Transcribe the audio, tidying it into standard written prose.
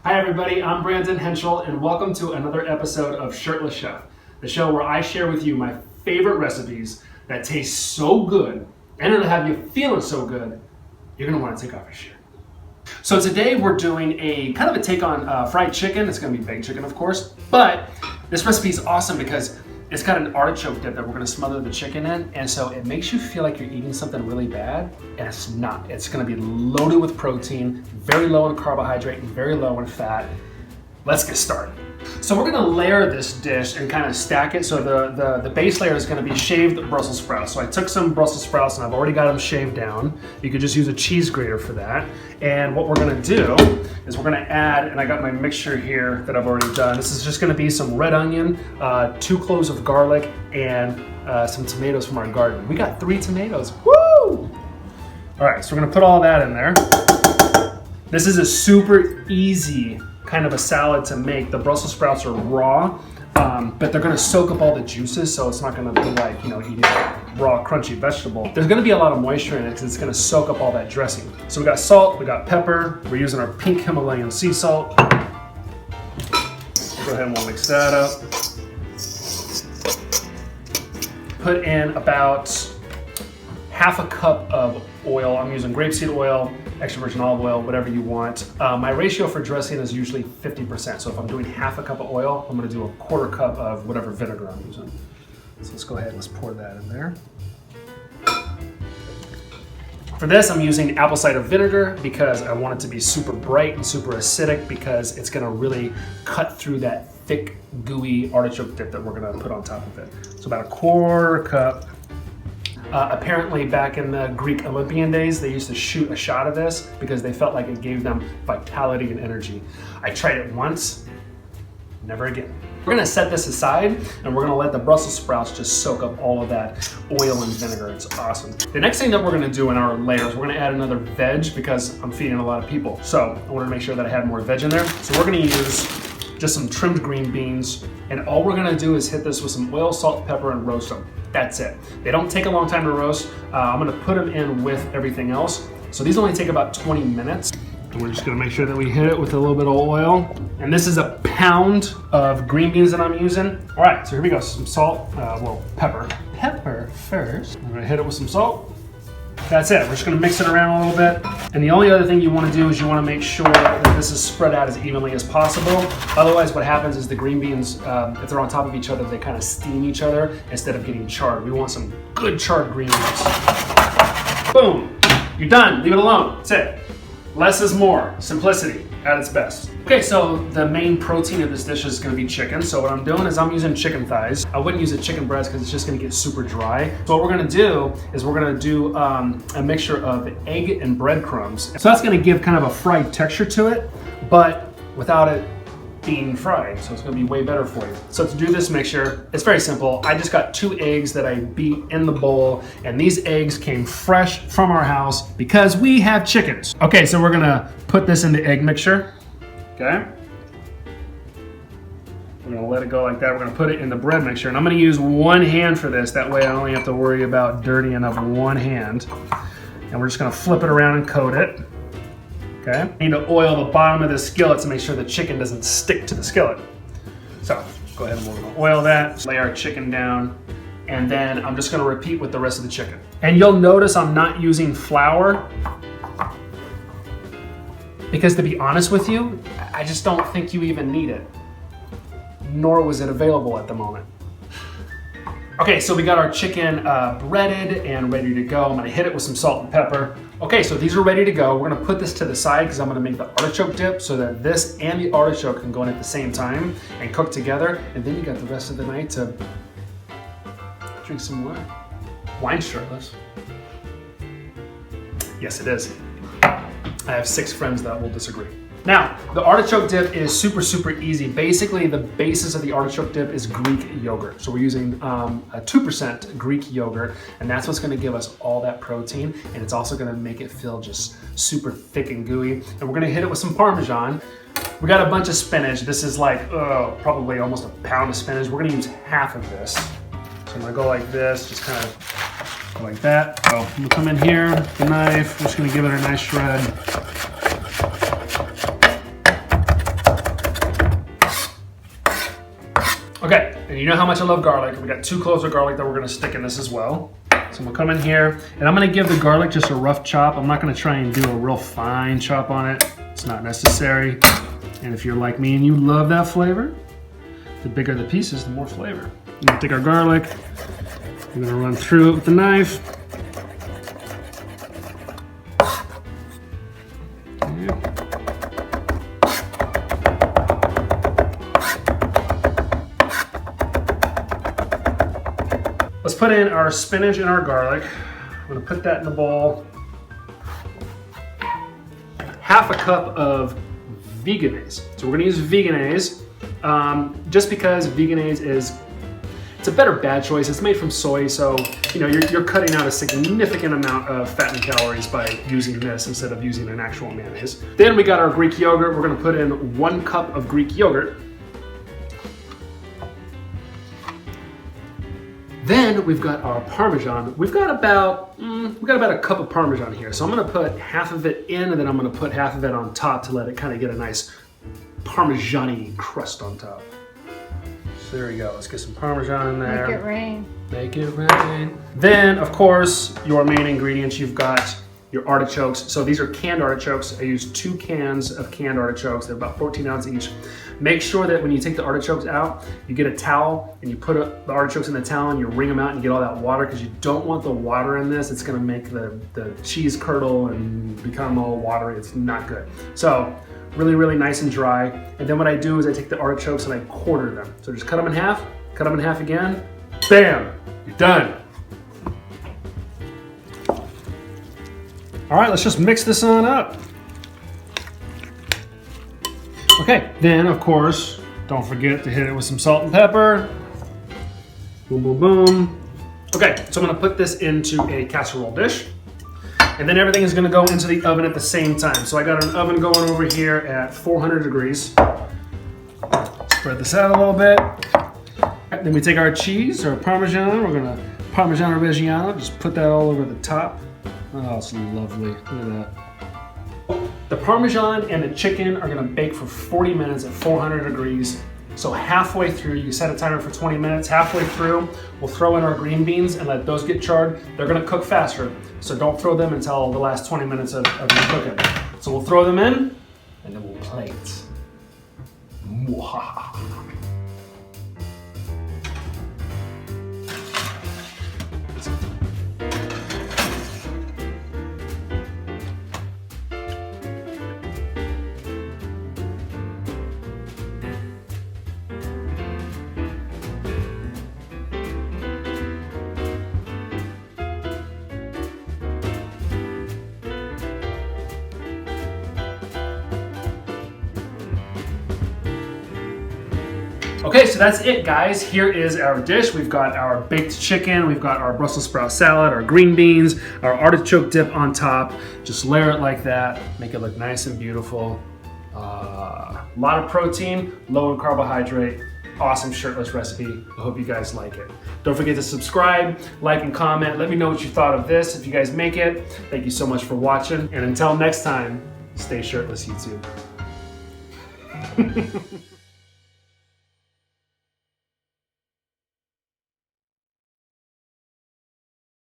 Hi everybody, I'm Brandon Henschel and welcome to another episode of Shirtless Chef, the show where I share with you my favorite recipes that taste so good and it'll have you feeling so good, you're gonna wanna take off your shirt. So today we're doing a kind of a take on fried chicken. It's gonna be baked chicken, of course, but this recipe is awesome because it's got an artichoke dip that we're gonna smother the chicken in, and so it makes you feel like you're eating something really bad, and it's not. It's gonna be loaded with protein, very low in carbohydrate, and very low in fat. Let's get started. So we're gonna layer this dish and kind of stack it. So the base layer is gonna be shaved Brussels sprouts. So I took some Brussels sprouts and I've already got them shaved down. You could just use a cheese grater for that. And what we're gonna do is we're gonna add, and I got my mixture here that I've already done. This is just gonna be some red onion, 2 cloves of garlic, and some tomatoes from our garden. We got 3 tomatoes, woo! All right, so we're gonna put all that in there. This is a super easy kind of a salad to make. The Brussels sprouts are raw, but they're gonna soak up all the juices, so it's not gonna be like, you know, eating a raw, crunchy vegetable. There's gonna be a lot of moisture in it because it's gonna soak up all that dressing. So we got salt, we got pepper, we're using our pink Himalayan sea salt. Go ahead and we'll mix that up. Put in about half a cup of oil. I'm using grapeseed oil, extra virgin olive oil, whatever you want. My ratio for dressing is usually 50%. So if I'm doing half a cup of oil, I'm gonna do a 1/4 cup of whatever vinegar I'm using. So let's go ahead and let's pour that in there. For this, I'm using apple cider vinegar because I want it to be super bright and super acidic because it's gonna really cut through that thick, gooey artichoke dip that we're gonna put on top of it. So about a 1/4 cup. Apparently back in the Greek Olympian days, they used to shoot a shot of this because they felt like it gave them vitality and energy. I tried it once, never again. We're gonna set this aside and we're gonna let the Brussels sprouts just soak up all of that oil and vinegar. It's awesome. The next thing that we're gonna do in our layers, we're gonna add another veg because I'm feeding a lot of people. So I wanted to make sure that I had more veg in there. So we're gonna use just some trimmed green beans, and all we're gonna do is hit this with some oil, salt, pepper, and roast them. That's it. They don't take a long time to roast. I'm gonna put them in with everything else. So these only take about 20 minutes. And we're just gonna make sure that we hit it with a little bit of oil. And this is a pound of green beans that I'm using. All right, so here we go. Some salt, pepper. Pepper first. I'm gonna hit it with some salt. That's it. We're just gonna mix it around a little bit. And the only other thing you wanna do is you wanna make sure that this is spread out as evenly as possible. Otherwise, what happens is the green beans, if they're on top of each other, they kind of steam each other instead of getting charred. We want some good charred green beans. Boom, you're done, leave it alone, that's it. Less is more, simplicity at its best. Okay, so the main protein of this dish is gonna be chicken. So what I'm doing is I'm using chicken thighs. I wouldn't use a chicken breast because it's just gonna get super dry. So what we're gonna do is we're gonna do a mixture of egg and breadcrumbs. So that's gonna give kind of a fried texture to it, but without it being fried, so it's gonna be way better for you. So to do this mixture, it's very simple. I just got 2 eggs that I beat in the bowl, and these eggs came fresh from our house because we have chickens. Okay, so we're gonna put this in the egg mixture, okay? We're gonna let it go like that. We're gonna put it in the bread mixture, and I'm gonna use 1 hand for this. That way I only have to worry about dirtying up 1 hand. And we're just gonna flip it around and coat it. Okay. I need to oil the bottom of the skillet to make sure the chicken doesn't stick to the skillet. So go ahead and we're gonna oil that, lay our chicken down, and then I'm just gonna repeat with the rest of the chicken. And you'll notice I'm not using flour because, to be honest with you, I just don't think you even need it, nor was it available at the moment. Okay, so we got our chicken breaded and ready to go. I'm gonna hit it with some salt and pepper. Okay, so these are ready to go. We're gonna put this to the side because I'm gonna make the artichoke dip so that this and the artichoke can go in at the same time and cook together. And then you got the rest of the night to drink some wine. Wine's shirtless. Yes, it is. I have 6 friends that will disagree. Now, the artichoke dip is super, super easy. Basically, the basis of the artichoke dip is Greek yogurt. So we're using a 2% Greek yogurt, and that's what's gonna give us all that protein, and it's also gonna make it feel just super thick and gooey. And we're gonna hit it with some Parmesan. We got a bunch of spinach. This is like, probably almost a pound of spinach. We're gonna use half of this. So I'm gonna go like this, just kind of go like that. So I'm gonna come in here, with the knife, I'm just gonna give it a nice shred. Okay, and you know how much I love garlic. We got 2 cloves of garlic that we're gonna stick in this as well. So I'm gonna come in here, and I'm gonna give the garlic just a rough chop. I'm not gonna try and do a real fine chop on it. It's not necessary. And if you're like me and you love that flavor, the bigger the pieces, the more flavor. We're gonna take our garlic, we're gonna run through it with the knife. Let's put in our spinach and our garlic. I'm gonna put that in the bowl. Half a cup of Vegenaise. So we're gonna use Vegenaise just because Vegenaise it's a better bad choice. It's made from soy, so you know you're cutting out a significant amount of fat and calories by using this instead of using an actual mayonnaise. Then we got our Greek yogurt. We're gonna put in 1 cup of Greek yogurt. Then we've got our Parmesan. We've got about a cup of Parmesan here. So I'm gonna put half of it in, and then I'm gonna put half of it on top to let it kind of get a nice Parmesan-y crust on top. So there we go. Let's get some Parmesan in there. Make it rain. Make it rain. Then, of course, your main ingredients. You've got your artichokes. So these are canned artichokes. I use 2 cans of canned artichokes. They're about 14 ounces each. Make sure that when you take the artichokes out, you get a towel and you put the artichokes in the towel and you wring them out and get all that water, because you don't want the water in this. It's gonna make the cheese curdle and become all watery. It's not good. So really, really nice and dry. And then what I do is I take the artichokes and I quarter them. So just cut them in half again, bam, you're done. All right, let's just mix this on up. Okay, then of course, don't forget to hit it with some salt and pepper. Boom, boom, boom. Okay, so I'm gonna put this into a casserole dish, and then everything is gonna go into the oven at the same time. So I got an oven going over here at 400 degrees. Spread this out a little bit. Then we take our cheese, our Parmesan, we're gonna Parmigiano Reggiano, just put that all over the top. Oh, it's lovely, look at that. The Parmesan and the chicken are gonna bake for 40 minutes at 400 degrees. So halfway through, you set a timer for 20 minutes. Halfway through, we'll throw in our green beans and let those get charred. They're gonna cook faster, so don't throw them until the last 20 minutes of your cooking. So we'll throw them in, and then we'll plate. Mwahaha. Okay, so that's it, guys. Here is our dish. We've got our baked chicken, we've got our Brussels sprout salad, our green beans, our artichoke dip on top. Just layer it like that, make it look nice and beautiful. A lot of protein, low in carbohydrate. Awesome shirtless recipe. I hope you guys like it. Don't forget to subscribe, like, and comment. Let me know what you thought of this if you guys make it. Thank you so much for watching. And until next time, stay shirtless, YouTube.